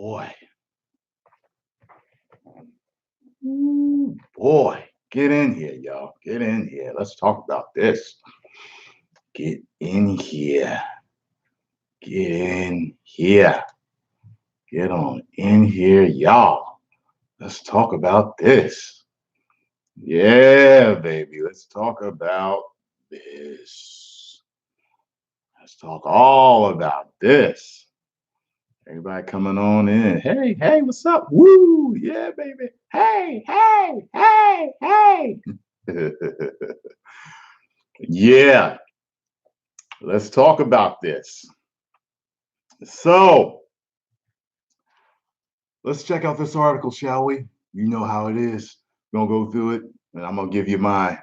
boy. Ooh, boy. Get in here, y'all. Get in here. Let's talk about this. Get in here. Get in here. Get on in here, y'all. Let's talk about this. Yeah, baby. Let's talk about this. Let's talk all about this. Everybody coming on in. Hey, hey, what's up? Woo! Yeah, baby. Hey, hey, hey, hey. Yeah, let's talk about this. So, let's check out this article, shall we? You know how it is. We're going to go through it, and I'm going to give you my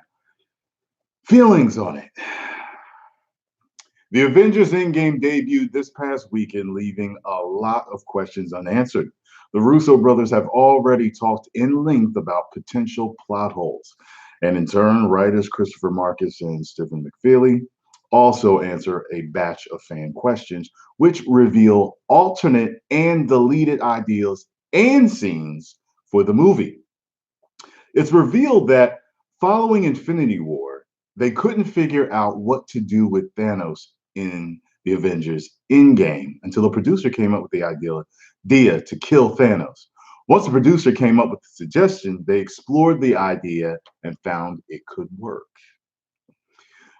feelings on it. The Avengers Endgame debuted this past weekend, leaving a lot of questions unanswered. The Russo brothers have already talked in length about potential plot holes, and in turn, writers Christopher Marcus and Stephen McFeely also answer a batch of fan questions, which reveal alternate and deleted ideas and scenes for the movie. It's revealed that following Infinity War, they couldn't figure out what to do with Thanos in the Avengers Endgame until the producer came up with the idea to kill Thanos. Once the producer came up with the suggestion, they explored the idea and found it could work.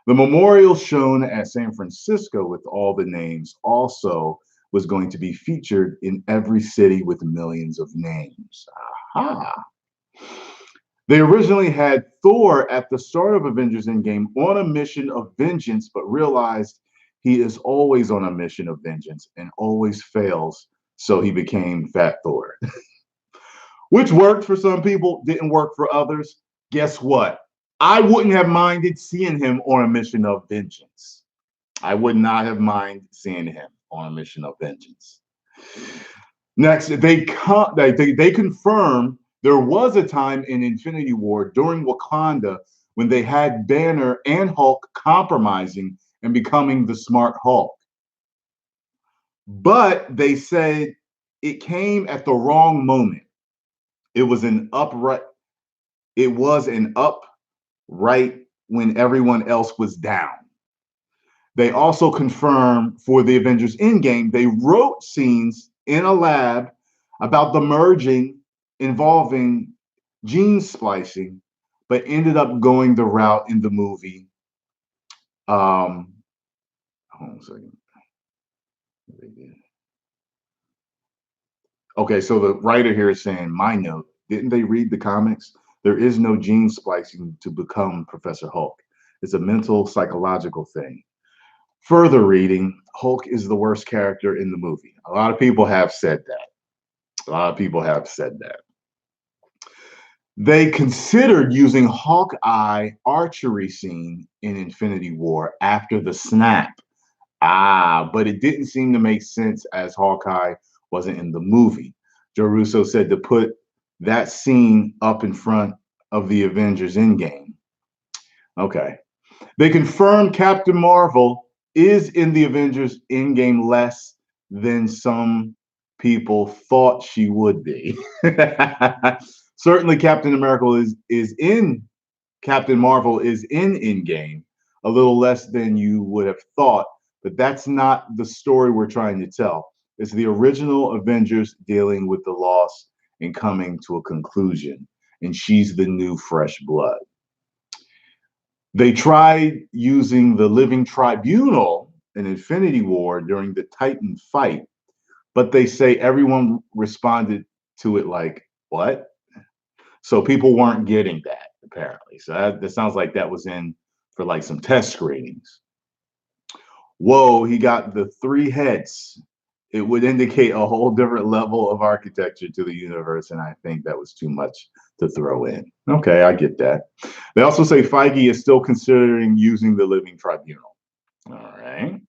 The memorial shown at San Francisco with all the names also was going to be featured in every city with millions of names. Aha! They originally had Thor at the start of Avengers Endgame on a mission of vengeance, but realized he is always on a mission of vengeance and always fails, so he became Fat Thor. Which worked for some people, didn't work for others. Guess what? I wouldn't have minded seeing him on a mission of vengeance. I would not have minded seeing him on a mission of vengeance. Next, they confirm there was a time in Infinity War during Wakanda when they had Banner and Hulk compromising and becoming the smart Hulk. But they said it came at the wrong moment. It was an upright when everyone else was down. They also confirmed for the Avengers Endgame, they wrote scenes in a lab about the merging involving gene splicing, but ended up going the route in the movie. Hold on a second. Okay, so the writer here is saying, my note, didn't they read the comics? There is no gene splicing to become Professor Hulk. It's a mental, psychological thing. Further reading, Hulk is the worst character in the movie. A lot of people have said that. A lot of people have said that. They considered using Hawkeye archery scene in Infinity War after the snap. But it didn't seem to make sense as Hawkeye wasn't in the movie. Joe Russo said to put that scene up in front of the Avengers Endgame. Okay. They confirmed Captain Marvel is in the Avengers Endgame less than some people thought she would be. Certainly Captain Marvel is in Endgame, a little less than you would have thought, but that's not the story we're trying to tell. It's the original Avengers dealing with the loss and coming to a conclusion, and she's the new fresh blood. They tried using the Living Tribunal in Infinity War during the Titan fight, but they say everyone responded to it like, what? So people weren't getting that, apparently. So that sounds like that was in for like some test screenings. Whoa, he got the 3 heads. It would indicate a whole different level of architecture to the universe, and I think that was too much to throw in. Okay, I get that. They also say Feige is still considering using the Living Tribunal. All right.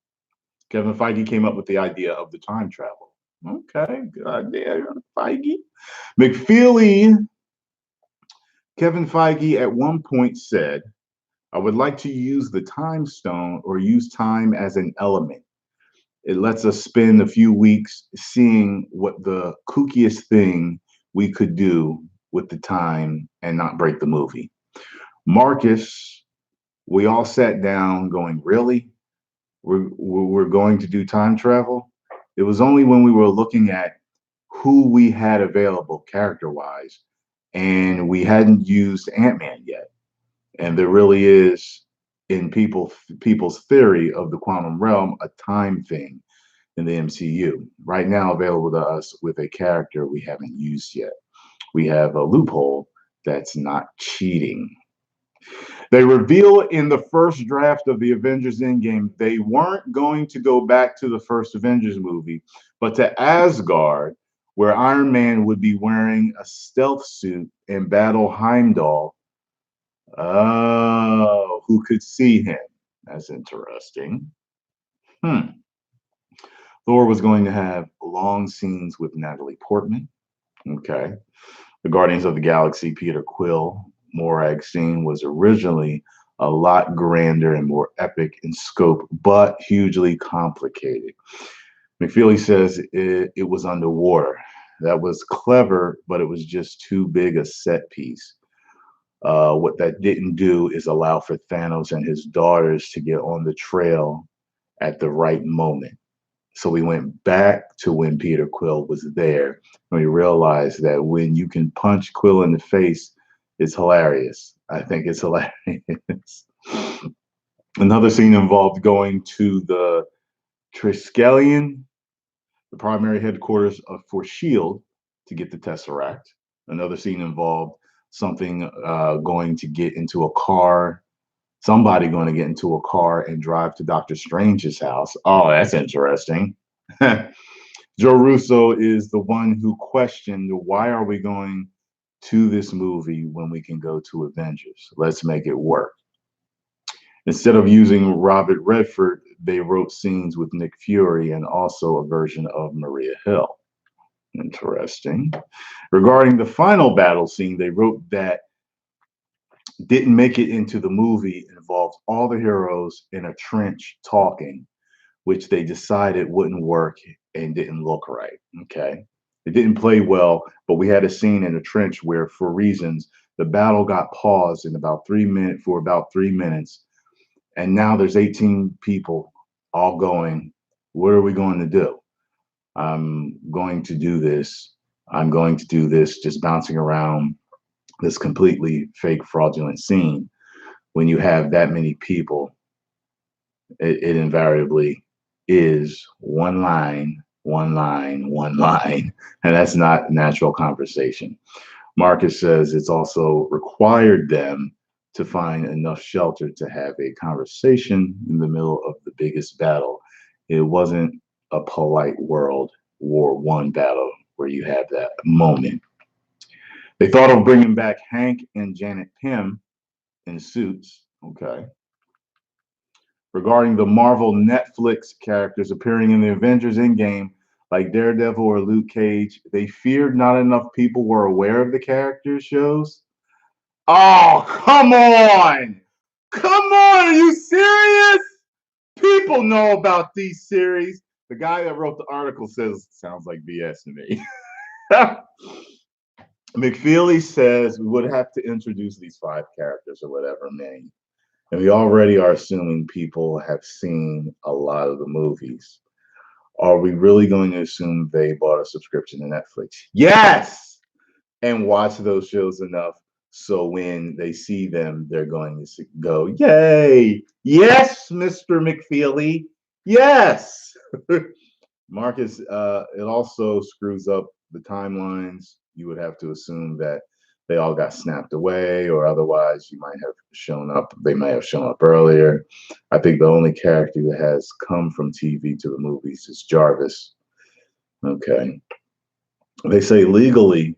Kevin Feige came up with the idea of the time travel. Okay, good idea, Feige. Kevin Feige at one point said, I would like to use the time stone or use time as an element. It lets us spend a few weeks seeing what the kookiest thing we could do with the time and not break the movie. Marcus, we all sat down going, really? We're going to do time travel? It was only when we were looking at who we had available character wise, and we hadn't used Ant-Man yet. And there really is in people's theory of the quantum realm a time thing in the MCU right now available to us with a character we haven't used yet. We have a loophole that's not cheating. They reveal in the first draft of the Avengers Endgame they weren't going to go back to the first Avengers movie, but to Asgard, where Iron Man would be wearing a stealth suit and battle Heimdall. Oh, who could see him? That's interesting. Hmm. Thor was going to have long scenes with Natalie Portman. Okay. The Guardians of the Galaxy Peter Quill Morag scene was originally a lot grander and more epic in scope, but hugely complicated. McFeely says it was underwater. That was clever, but it was just too big a set piece. What that didn't do is allow for Thanos and his daughters to get on the trail at the right moment. So we went back to when Peter Quill was there, and we realized that when you can punch Quill in the face, it's hilarious. I think it's hilarious. Another scene involved going to the Triskelion, the primary headquarters for S.H.I.E.L.D., to get the Tesseract. Another scene involved something going to get into a car, somebody going to get into a car and drive to Doctor Strange's house. Oh, that's interesting. Joe Russo is the one who questioned why are we going to this movie when we can go to Avengers? Let's make it work. Instead of using Robert Redford, they wrote scenes with Nick Fury and also a version of Maria Hill. Interesting. Regarding the final battle scene, they wrote that didn't make it into the movie involved all the heroes in a trench talking, which they decided wouldn't work and didn't look right. Okay. It didn't play well, but we had a scene in a trench where, for reasons, the battle got paused in about 3 minutes for about 3 minutes. And now there's 18 people all going, what are we going to do? I'm going to do this. I'm going to do this, just bouncing around this completely fake, fraudulent scene. When you have that many people, it invariably is one line, one line, one line, and that's not natural conversation. Marcus says it's also required them to find enough shelter to have a conversation in the middle of the biggest battle. It wasn't a polite World War One battle where you have that moment. They thought of bringing back Hank and Janet Pym in suits. Okay. Regarding the Marvel Netflix characters appearing in the Avengers Endgame, like Daredevil or Luke Cage, they feared not enough people were aware of the characters shows. Oh, come on! Come on, are you serious? People know about these series. The guy that wrote the article says, sounds like BS to me. McFeely says we would have to introduce these 5 characters or whatever, man. And we already are assuming people have seen a lot of the movies. Are we really going to assume they bought a subscription to Netflix? Yes! And watch those shows enough so when they see them, they're going to go, yay! Yes, Mr. McFeely! Yes! Marcus, it also screws up the timelines. You would have to assume that they all got snapped away, or otherwise you might have shown up. They might have shown up earlier. I think the only character that has come from TV to the movies is Jarvis. Okay. They say legally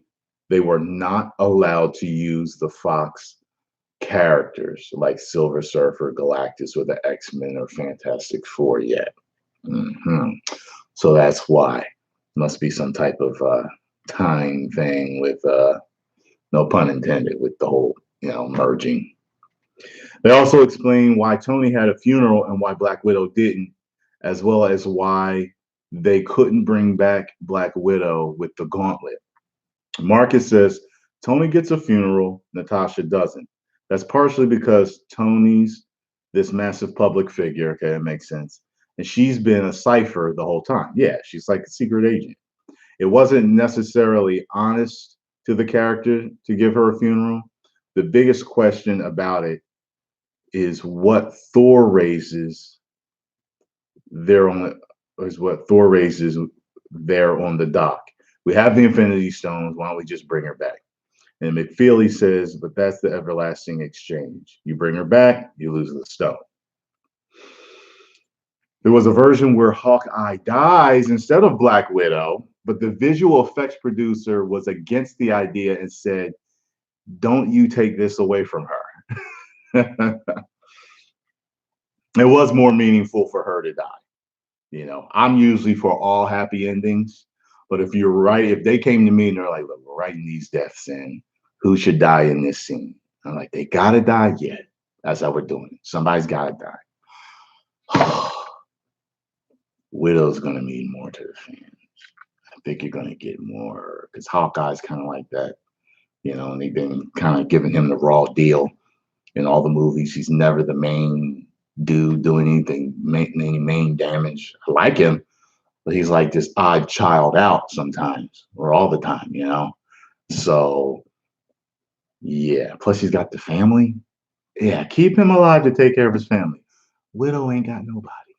they were not allowed to use the Fox characters like Silver Surfer, Galactus, or the X-Men or Fantastic Four yet. Mm-hmm. So that's why. Must be some type of time thing with no pun intended, with the whole, merging. They also explain why Tony had a funeral and why Black Widow didn't. as well as why they couldn't bring back Black Widow with the gauntlet. Marcus says Tony gets a funeral, Natasha doesn't. That's partially because Tony's this massive public figure. Okay, that makes sense. And she's been a cipher the whole time. Yeah, she's like a secret agent. It wasn't necessarily honest to the character to give her a funeral. The biggest question about it is what Thor raises there on the is what Thor raises there on the dock. We have the Infinity Stones. Why don't we just bring her back? And McFeely says, but that's the everlasting exchange. You bring her back, you lose the stone. There was a version where Hawkeye dies instead of Black Widow, but the visual effects producer was against the idea and said, don't you take this away from her. It was more meaningful for her to die. You know, I'm usually for all happy endings, but if you're right, if they came to me and they're like, look, we're writing these deaths in, who should die in this scene? I'm like, they gotta die? Yeah, that's how we're doing it. Somebody's gotta die. Widow's gonna mean more to the fans. I think you're gonna get more because Hawkeye's kind of like that, you know, and they've been kind of giving him the raw deal in all the movies. He's never the main dude doing anything, any main damage. I like him, but he's like this odd child out sometimes or all the time, you know? So, yeah. Plus, he's got the family. Yeah, keep him alive to take care of his family. Widow ain't got nobody.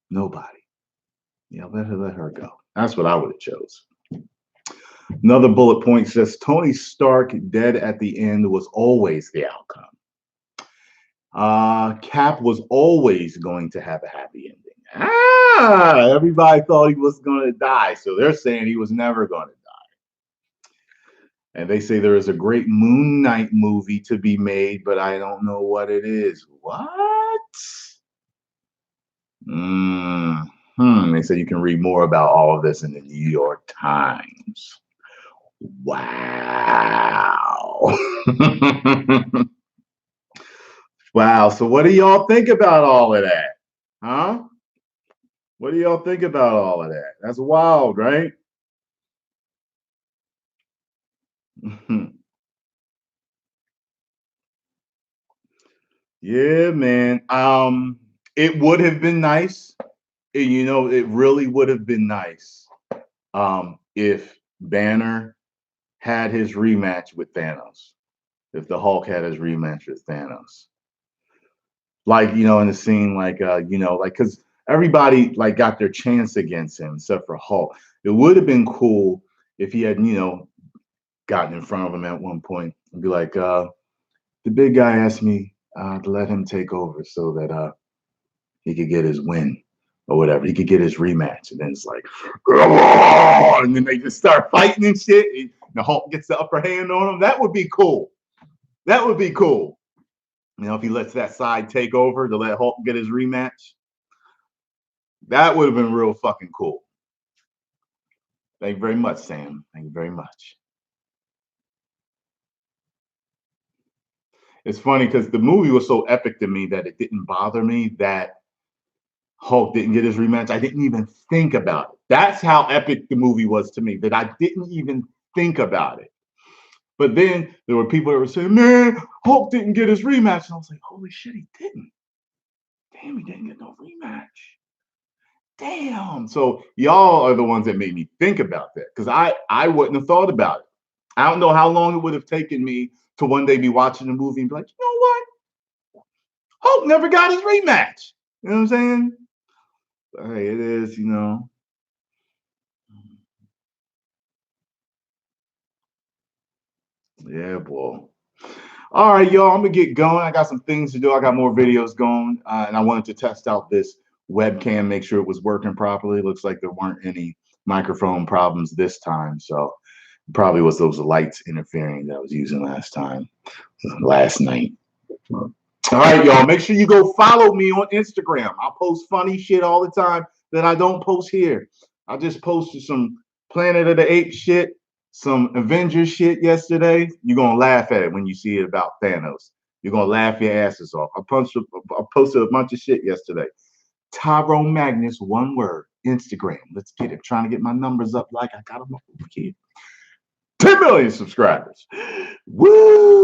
Nobody. Yeah, let her go. That's what I would have chose. Another bullet point says Tony Stark dead at the end was always the outcome. Cap was always going to have a happy ending. Everybody thought he was going to die, so they're saying he was never going to die. And they say there is a great Moon Knight movie to be made, but I don't know what it is. What? They say you can read more about all of this in the New York Times. Wow. Wow. So what do y'all think about all of that? Huh? What do y'all think about all of that? That's wild, right? Yeah, man. It would have been nice. You know, it really would have been nice if Banner had his rematch with Thanos. If the Hulk had his rematch with Thanos. Like, you know, in the scene, like you know, like because everybody like got their chance against him except for Hulk. It would have been cool if he had, you know, gotten in front of him at one point and be like, the big guy asked me to let him take over so that he could get his win or whatever. He could get his rematch. And then it's like, and then they just start fighting and shit. And the Hulk gets the upper hand on him. That would be cool. That would be cool. You know, if he lets that side take over to let Hulk get his rematch, that would have been real fucking cool. Thank you very much, Sam. Thank you very much. It's funny because the movie was so epic to me that it didn't bother me that Hulk didn't get his rematch. I didn't even think about it. That's how epic the movie was to me, that I didn't even think about it. But then there were people that were saying, man, Hulk didn't get his rematch. And I was like, holy shit, he didn't. Damn, he didn't get no rematch. Damn. So y'all are the ones that made me think about that because I wouldn't have thought about it. I don't know how long it would have taken me to one day be watching the movie and be like, you know what? Hulk never got his rematch. You know what I'm saying? Hey, it is, you know. Yeah, boy. All right, y'all. I'm gonna get going. I got some things to do. I got more videos going, and I wanted to test out this webcam, make sure it was working properly. Looks like there weren't any microphone problems this time, so probably was those lights interfering that I was using last night. All right, y'all. Make sure you go follow me on Instagram. I post funny shit all the time that I don't post here. I just posted some Planet of the Apes shit, some Avengers shit yesterday. You're gonna laugh at it when you see it about Thanos. You're gonna laugh your asses off. I posted a bunch of shit yesterday. Tyrone Magnus, one word. Instagram. Let's get it. Trying to get my numbers up like I got them up over here. 10 million subscribers. Woo!